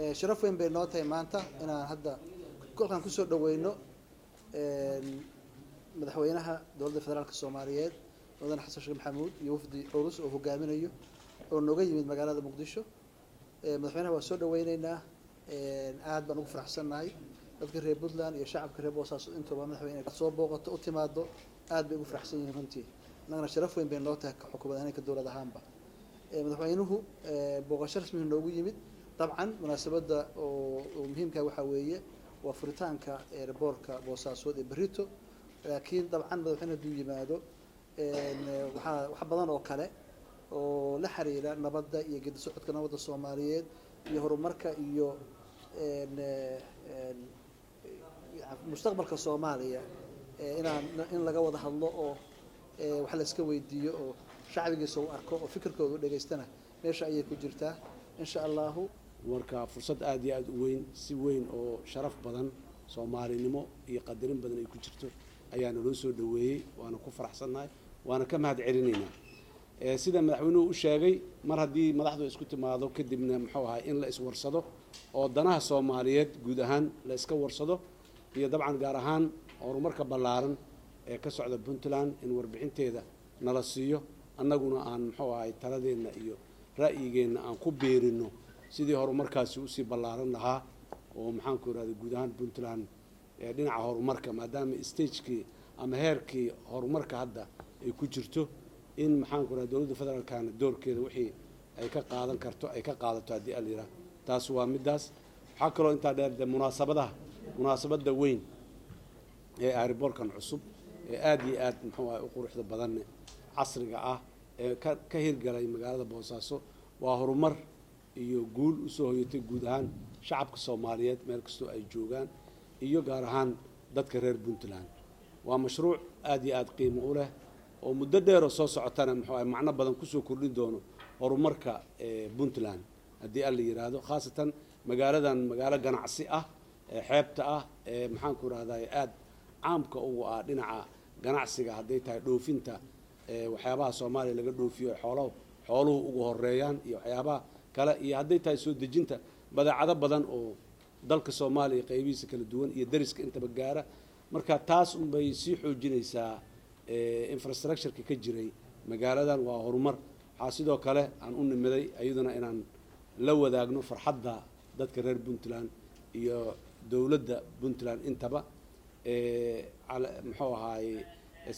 sharaf weyn bay noo tahay maanta inaan hadda kolkaan kusoo dhaweyno madaxweynaha dowladda federaalka Soomaaliyeed mudane xasan sheekh maxamuud iyo wafdi culus oo hogaaminayo oo nooga yimid magaalada muqdisho. madaxweynaha waa soo dhaweynaynaa, aad baan ugu faraxsanahay. dadka reer Puntland iyo shacabka reer Boosaaso intaba madaxweynaha ka soo booqato u timaado aad bay ugu faraxsan yihiin runtii. annagana sharaf weyn bay noo tahay xukuumadda ka dowlad ahaanba. madaxweynuhu booqasho rasmi noogu yimid. طبعا مناسبة ومهمة وحوية وفرتانك ريبوركا بوساسود بريتو، لكن طبعا مدحنا دوي مادو وحبضان وكله ولحريرة نبضة يجد سعود كنبضة الصوماليين يهرب مركا يو مستقبل كصومالية إن لقوا ذا الله وحلا سكوي ديو شعبي يسوي أركو وفكر كودو دقيستنا ليش أيه كجرته إن شاء الله. warka fursad aad iyo aad u weyn si weyn oo sharaf badan Soomaalinimo iyo qadarin badan ay ku jirto ayaana loo soo dhaweeyay, waana ku faraxsanahay, waana ka mahad celinaynaa. sida madaxweynuhu u sheegay, mar haddii madaxdu isku timaado kadibna muxuu ahaa in la iswarsado oo danaha Soomaaliyeed guud ahaan la iska warsado iyo dabcan gaar ahaan horumarka ballaaran ee ka socda Puntland in warbixinteeda nala siiyo, annaguna aan muxuu ahaa taladeena iyo ra'yigeena aan ku beerino sidii horumarkaasi u sii ballaaran lahaa oo maxaan ku raadin guud ahaan Puntland dhinaca horumarka maadaama stage-kii ama heerkii horumarka hadda ay ku jirto in maxaan ku raadin dowladda federaalkana doorkeeda wixii ay ka qaadan karto ay ka qaadato haddii la yiraahdo. taas waa midaas. waxaa kaloo intaa dheer munaasabada weyn ee airportkan cusub ee aad iyo aad muxuu ahaa u quruxda badan casriga ah ee ka hirgalay magaalada Boosaaso waa horumar iyo guul u soo hoyatay guud ahaan shacabka Soomaaliyeed meel kastoo ay joogaan iyo gaar ahaan dadka reer Puntland. waa mashruuc aad iyo aad qiimo u leh oo muddo dheer oo soo socotana muxuu ahaa macno badan ku soo kordhin doono horumarka Puntland haddii la yiraahdo, khaasatan magaalo ganacsi ah xeebta ah maxaan ku raahdaa aad caamka ugu ah dhinaca ganacsiga hadday tahay dhoofinta waxyaabaha Soomaaliya laga dhoofiyo xooluhu ugu horeeyaan iyo waxyaabaha kale iyo hadday tahay soo dejinta badeecado badan oo dalka Soomaaliya qaybihiisa kala duwan iyo dariska intaba gaara. marka taas bay sii xoojinaysaa infrastructure-ka ka jiray magaaladan. waa horumar. waxaa sidoo kale aan u nimiday ayaduna inaan la wadaagno farxadda dadka reer Puntland iyo dowladda Puntland intaba muxuu ahaay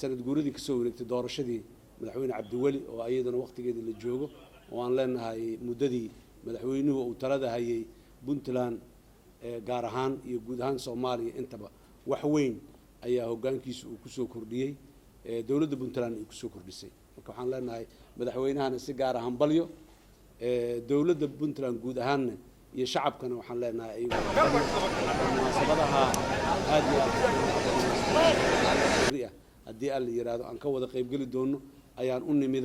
sanad guuradii kasoo wareegtay doorashadii madaxweyne Cabdiweli oo ayaduna waqtigeedii la joogo oo aan leenahay muddadii madaxweynuhu uu talada hayay Puntland gaar ahaan iyo guud ahaan Soomaaliya intaba wax weyn ayaa hoggaankiisa uu ku soo kordhiyay, dowladda Puntland ay ku soo kordhisay. marka waxaan leenahay madaxweynahana si gaar ah hambalyo, dowladda Puntland guud ahaanna iyo shacabkana waxaan leenahay munaasabadaha aad iyo aad haddii la yiraahdo aan ka wada qaybgeli doono ayaan u nimiday.